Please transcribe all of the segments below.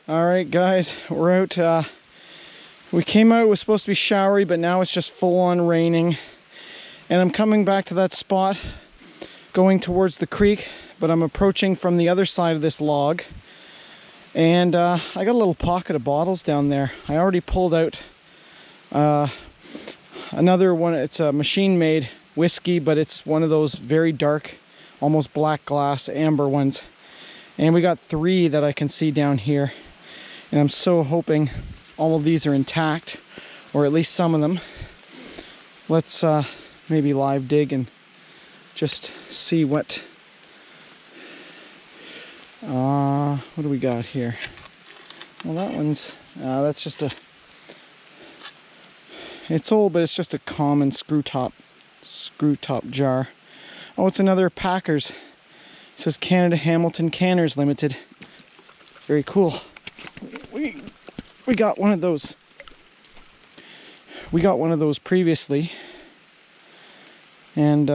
All right, guys, we're out. We came out, it was supposed to be showery, but now it's just full on raining. And I'm coming back to that spot, going towards the creek, but I'm approaching from the other side of this log. And I got a little pocket of bottles down there. I already pulled out another one. It's a machine-made whiskey, but it's one of those very dark, almost black glass amber ones. And we got 3 that I can see down here. And I'm so hoping all of these are intact, or at least some of them. Let's maybe live dig and just see what do we got here. Well, that one's that's just a, it's old, but it's just a common screw top jar. Oh, it's another Packers. It says Canada Hamilton Canners Limited. Very cool. We got one of those. We got one of those previously. And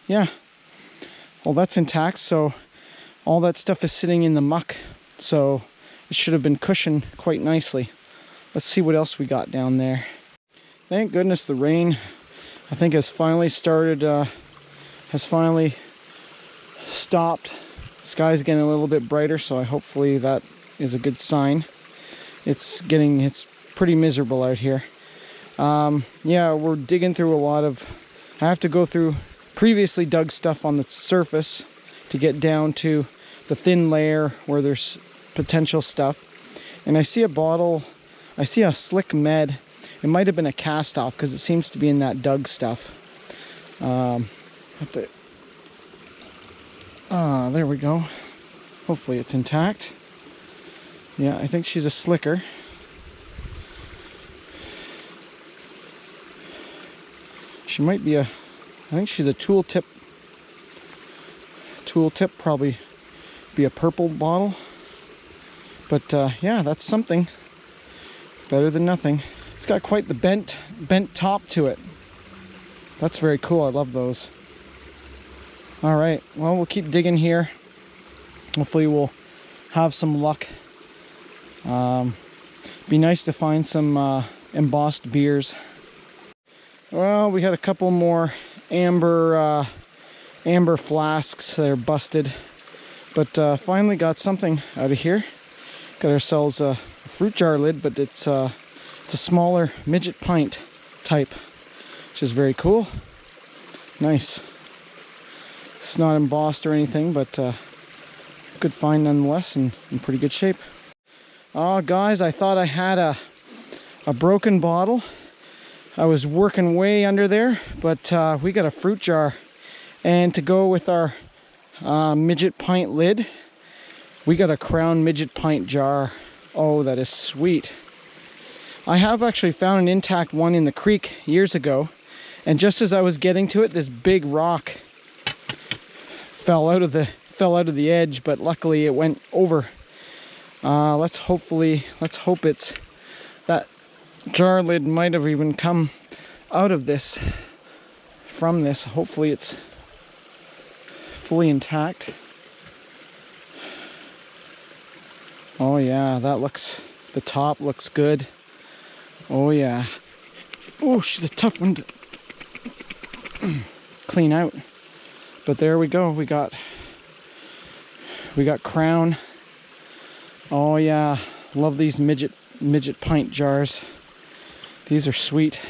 yeah. Well, that's intact, so all that stuff is sitting in the muck. So it should have been cushioned quite nicely. Let's see what else we got down there. Thank goodness the rain, I think, has finally started, has finally stopped. The sky's getting a little bit brighter, so hopefully that is a good sign. It's pretty miserable out here. Yeah, we're digging through a lot of, I have to go through previously dug stuff on the surface to get down to the thin layer where there's potential stuff. And I see a bottle, I see a slick med. It might have been a cast off because it seems to be in that dug stuff. There we go. Hopefully it's intact. Yeah, I think she's a slicker. She might be I think she's a tool tip. Tool tip, probably be a purple bottle. But yeah, that's something. Better than nothing. It's got quite the bent top to it. That's very cool. I love those. All right, well, we'll keep digging here. Hopefully we'll have some luck. Be nice to find some embossed beers. Well, we had a couple more amber flasks that are busted, but finally got something out of here. Got ourselves a fruit jar lid, but it's a smaller midget pint type, which is very cool. Nice. It's not embossed or anything, but good find nonetheless, and in pretty good shape. Oh, guys, I thought I had a broken bottle. I was working way under there, but we got a fruit jar. And to go with our midget pint lid, we got a Crown midget pint jar. Oh, that is sweet. I have actually found an intact one in the creek years ago, and just as I was getting to it, this big rock fell out of the edge, but luckily it went over. Let's hope it's that jar lid might have even come out of this, from this. Hopefully it's fully intact. Oh yeah, the top looks good. Oh yeah. Oh, she's a tough one to clean out. But there we go. We got Crown. Oh yeah, love these midget pint jars. These are sweet.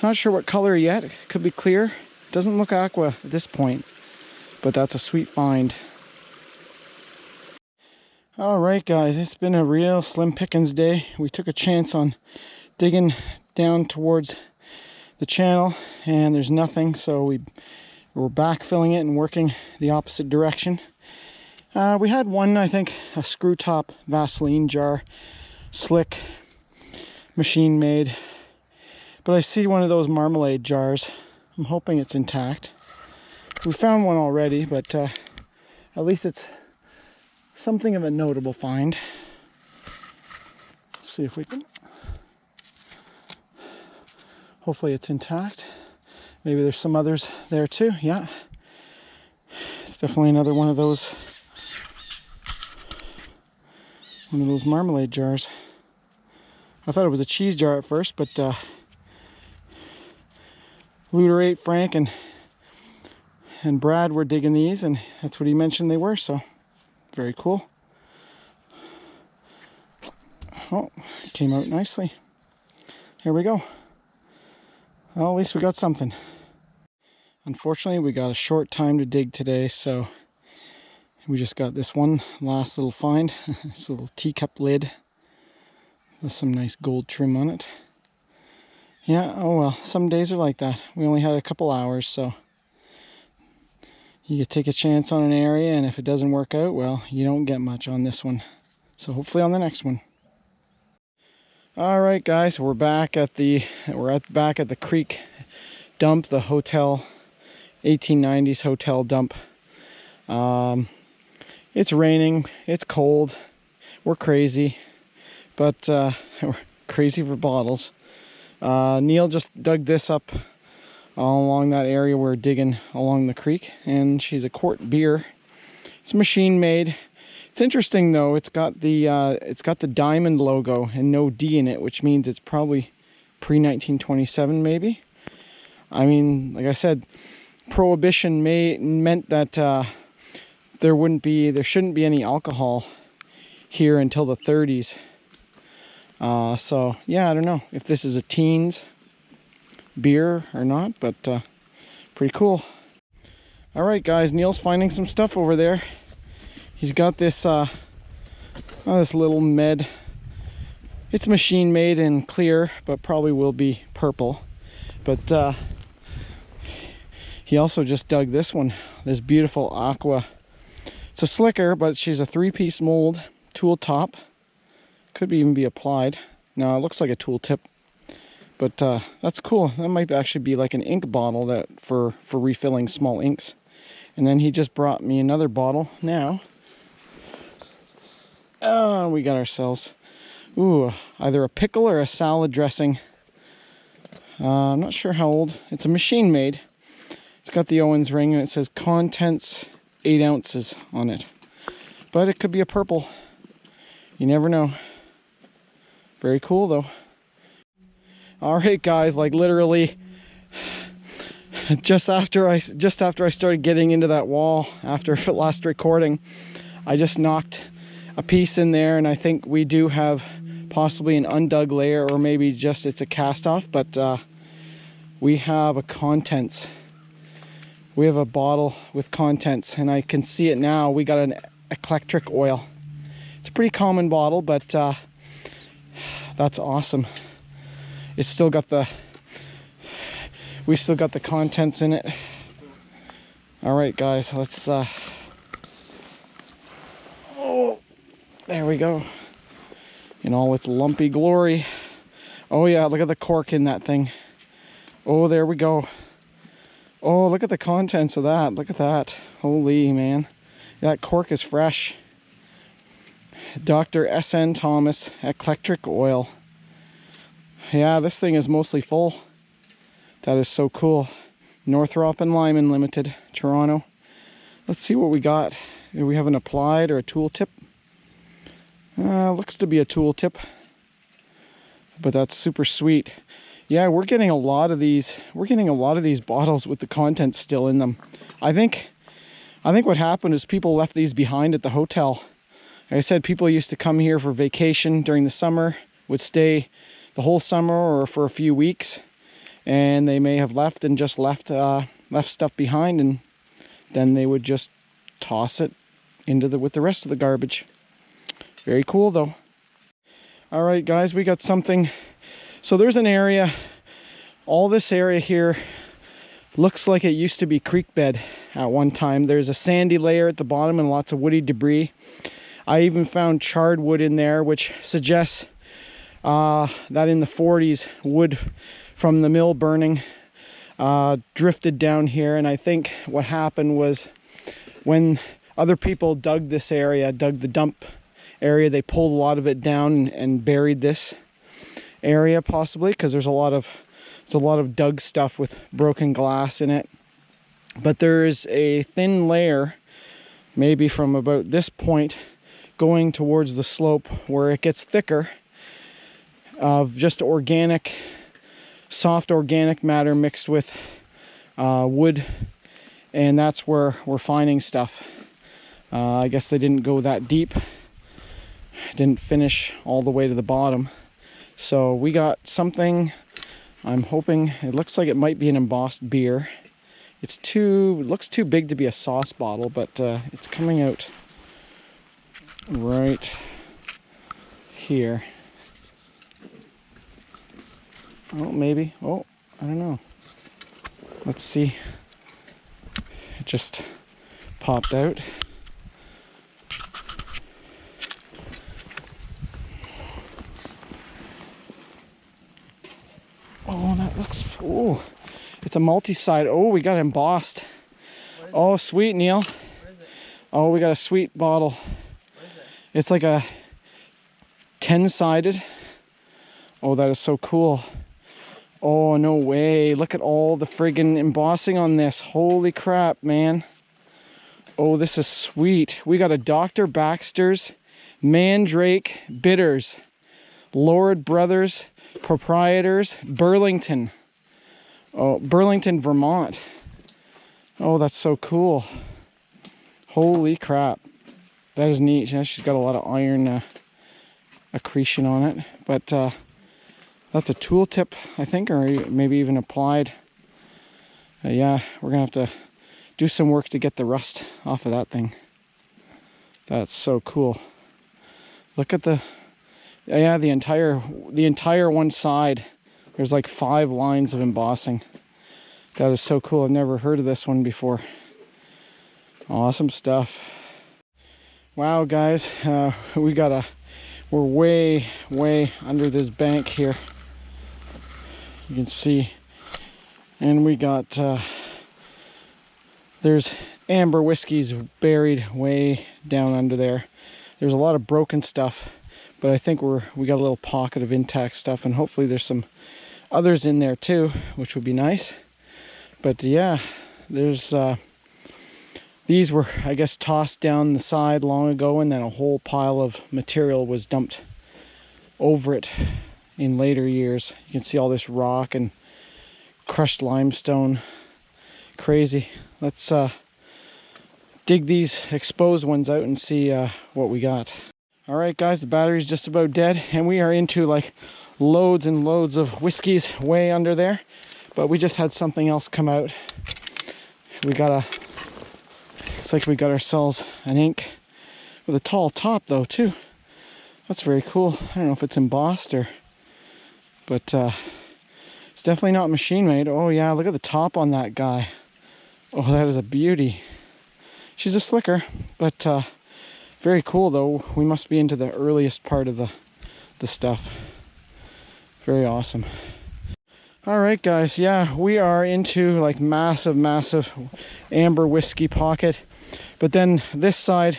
Not sure what color yet. It could be clear. Doesn't look aqua at this point, but that's a sweet find. All right, guys, it's been a real slim pickings day. We took a chance on digging down towards the channel, and there's nothing, so we're backfilling it and working the opposite direction. We had one, I think, a screw top Vaseline jar, slick, machine made, but I see one of those marmalade jars. I'm hoping it's intact. We found one already, but at least it's something of a notable find. Let's see if we can, hopefully it's intact. Maybe there's some others there too. Yeah, it's definitely another one of those One of those marmalade jars. I thought it was a cheese jar at first, but Luderate, Frank, and Brad were digging these, and that's what he mentioned they were, so very cool. Oh, it came out nicely. Here we go. Well, at least we got something. Unfortunately, we got a short time to dig today, so we just got this one last little find. This little teacup lid with some nice gold trim on it. Yeah, oh well, some days are like that. We only had a couple hours, so you could take a chance on an area, and if it doesn't work out, well, you don't get much on this one. So hopefully on the next one. All right, guys, we're back at the creek dump, the hotel, 1890's hotel dump. It's raining, it's cold, we're crazy, but we're crazy for bottles. Neil just dug this up all along that area we're digging along the creek, and she's a quart beer. It's machine made. It's interesting though, it's got the diamond logo and no D in it, which means it's probably pre-1927 maybe. I mean, like I said, Prohibition meant that there shouldn't be any alcohol here until the 30s. So yeah, I don't know if this is a teens beer or not, but pretty cool. All right, guys, Neil's finding some stuff over there. He's got this this little med. It's machine made in clear, but probably will be purple. But he also just dug this one, this beautiful aqua. It's a slicker, but she's a 3-piece mold, tool top. Could even be applied. No, it looks like a tool tip. But that's cool. That might actually be like an ink bottle that for refilling small inks. And then he just brought me another bottle now. Oh, we got ourselves, either a pickle or a salad dressing. I'm not sure how old. It's a machine made. It's got the Owens ring and it says contents 8 ounces on it. But it could be a purple. You never know. Very cool though. All right, guys, like literally just after I started getting into that wall after last recording, I just knocked a piece in there, and I think we do have possibly an undug layer, or maybe just it's a cast off, but we have a contents. We have a bottle with contents, and I can see it now. We got an Eclectric Oil. It's a pretty common bottle, but that's awesome. It's still got we still got the contents in it. All right, guys, let's there we go. In all its lumpy glory. Oh yeah, look at the cork in that thing. Oh, there we go. Oh, look at the contents of that. Look at that. Holy man. That cork is fresh. Dr. S.N. Thomas Eclectric Oil. Yeah, this thing is mostly full. That is so cool. Northrop and Lyman Limited, Toronto. Let's see what we got. Do we have an applied or a tool tip? Looks to be a tool tip, but that's super sweet. Yeah, we're getting a lot of these. We're getting a lot of these bottles with the contents still in them. I think what happened is people left these behind at the hotel. Like I said, people used to come here for vacation during the summer, would stay the whole summer or for a few weeks, and they may have left and just left stuff behind, and then they would just toss it into with the rest of the garbage. Very cool though. All right, guys, we got something. So there's an area, all this area here looks like it used to be creek bed at one time. There's a sandy layer at the bottom and lots of woody debris. I even found charred wood in there, which suggests that in the 40s, wood from the mill burning drifted down here. And I think what happened was when other people dug this area, dug the dump area, they pulled a lot of it down and buried this area, possibly because there's a lot of dug stuff with broken glass in it. But there is a thin layer, maybe from about this point going towards the slope where it gets thicker of just organic, soft organic matter mixed with wood, and that's where we're finding stuff. I guess they didn't go that deep, didn't finish all the way to the bottom. So we got something, I'm hoping, it looks like it might be an embossed beer. It looks too big to be a sauce bottle, but it's coming out right here. Oh, maybe. Oh, I don't know. Let's see. It just popped out. Oh, that looks... Oh, it's a multi-side. Oh, we got embossed. Oh, sweet, Neil. What is it? Oh, we got a sweet bottle. What is it? It's like a 10-sided. Oh, that is so cool. Oh, no way. Look at all the friggin' embossing on this. Holy crap, man. Oh, this is sweet. We got a Dr. Baxter's Mandrake Bitters. Lord Brothers Proprietors, Burlington. Oh, Burlington, Vermont. Oh, that's so cool. Holy crap. That is neat. Yeah, she's got a lot of iron accretion on it. But that's a tool tip, I think, or maybe even applied. Yeah, we're going to have to do some work to get the rust off of that thing. That's so cool. Look at the... Yeah, the entire one side. There's like 5 lines of embossing. That is so cool. I've never heard of this one before. Awesome stuff. Wow, guys, we're way under this bank here. You can see, and we got there's amber whiskeys buried way down under there. There's a lot of broken stuff. But I think we got a little pocket of intact stuff, and hopefully there's some others in there too, which would be nice. But yeah, there's these were, I guess, tossed down the side long ago, and then a whole pile of material was dumped over it in later years. You can see all this rock and crushed limestone. Crazy. Let's dig these exposed ones out and see what we got. All right, guys, the battery's just about dead, and we are into like loads and loads of whiskeys way under there. But we just had something else come out. Looks like we got ourselves an ink with a tall top though too. That's very cool. I don't know if it's embossed but it's definitely not machine made. Oh yeah, look at the top on that guy. Oh, that is a beauty. She's a slicker, but very cool though. We must be into the earliest part of the stuff. Very awesome. All right, guys. Yeah, we are into like massive amber whiskey pocket. But then this side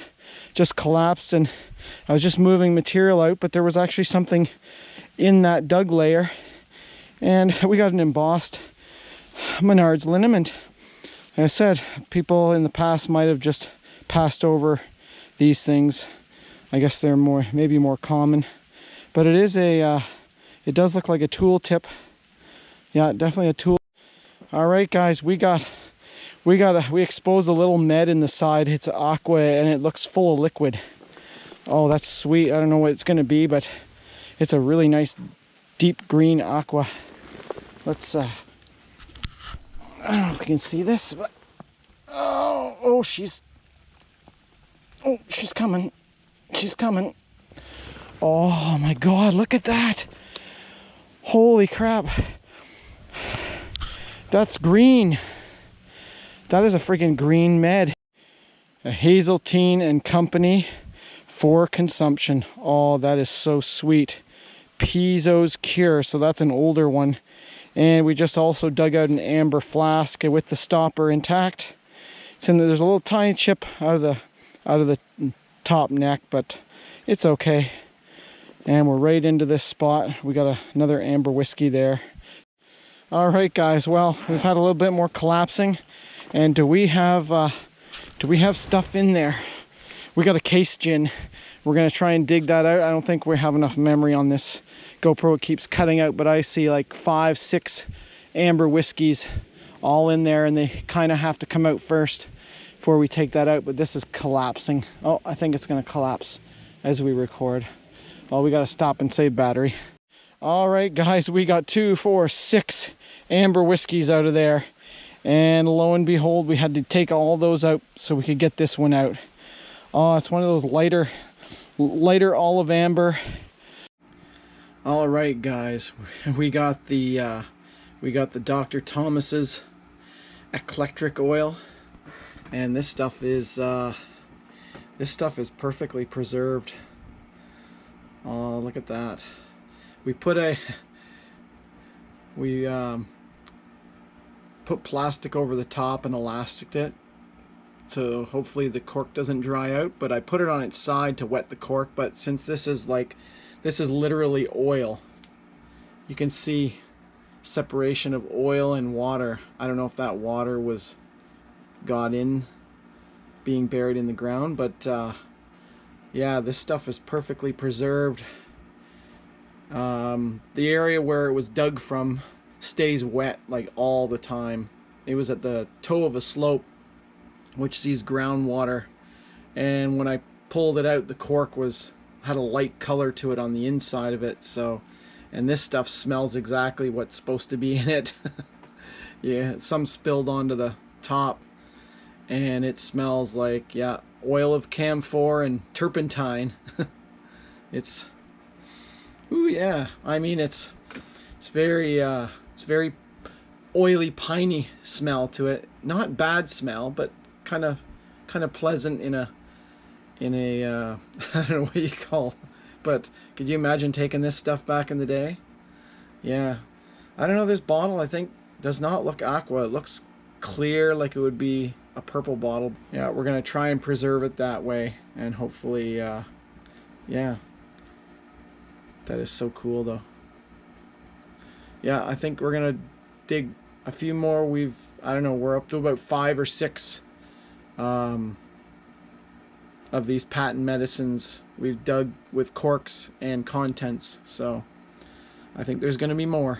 just collapsed, and I was just moving material out, but there was actually something in that dug layer, and we got an embossed Menard's liniment. Like I said, people in the past might have just passed over these things. I guess they're maybe more common, but it is it does look like a tool tip. Yeah, definitely a tool. All right, guys, we exposed a little med in the side. It's aqua, and it looks full of liquid. Oh, that's sweet. I don't know what it's going to be, but it's a really nice deep green aqua. Let's I don't know if we can see this, but she's coming. She's coming. Oh my God, look at that. Holy crap. That's green. That is a freaking green med. A Hazeltine and Company for consumption. Oh, that is so sweet. Pizzo's Cure. So that's an older one. And we just also dug out an amber flask with the stopper intact. It's in there's a little tiny chip out of the top neck, but it's okay. And we're right into this spot. We got another amber whiskey there. All right, guys. Well, we've had a little bit more collapsing, and do we have stuff in there? we got a case gin. We're gonna try and dig that out. I don't think we have enough memory on this GoPro. It keeps cutting out, but I see like 5, 6 amber whiskeys all in there, and they kind of have to come out first before we take that out. But this is collapsing. Oh, I think it's gonna collapse as we record. Well, we gotta stop and save battery. All right, guys, we got 2, 4, 6 amber whiskeys out of there. And lo and behold, we had to take all those out so we could get this one out. Oh, it's one of those lighter olive amber. All right, guys, we got the Dr. Thomas's Eclectric Oil, and this stuff is perfectly preserved. Oh, look at that. We put plastic over the top and elasticed it, so hopefully the cork doesn't dry out, but I put it on its side to wet the cork. But since this is literally oil, you can see separation of oil and water. I don't know if that water got in, being buried in the ground, but yeah, this stuff is perfectly preserved. The area where it was dug from stays wet like all the time. It was at the toe of a slope which sees groundwater, and when I pulled it out, the cork had a light color to it on the inside of it. So, and this stuff smells exactly what's supposed to be in it. Yeah, some spilled onto the top, and it smells like, yeah, oil of camphor and turpentine. It's, ooh, yeah, I mean, it's very oily, piney smell to it. Not bad smell, but kind of pleasant in a I don't know what you call, but could you imagine taking this stuff back in the day? Yeah, I don't know, this bottle I think does not look aqua. It looks clear, like it would be a purple bottle. Yeah, we're gonna try and preserve it that way, and hopefully yeah, that is so cool though. Yeah, I think we're gonna dig a few more. I don't know, we're up to about 5 or 6 of these patent medicines we've dug with corks and contents, so I think there's gonna be more.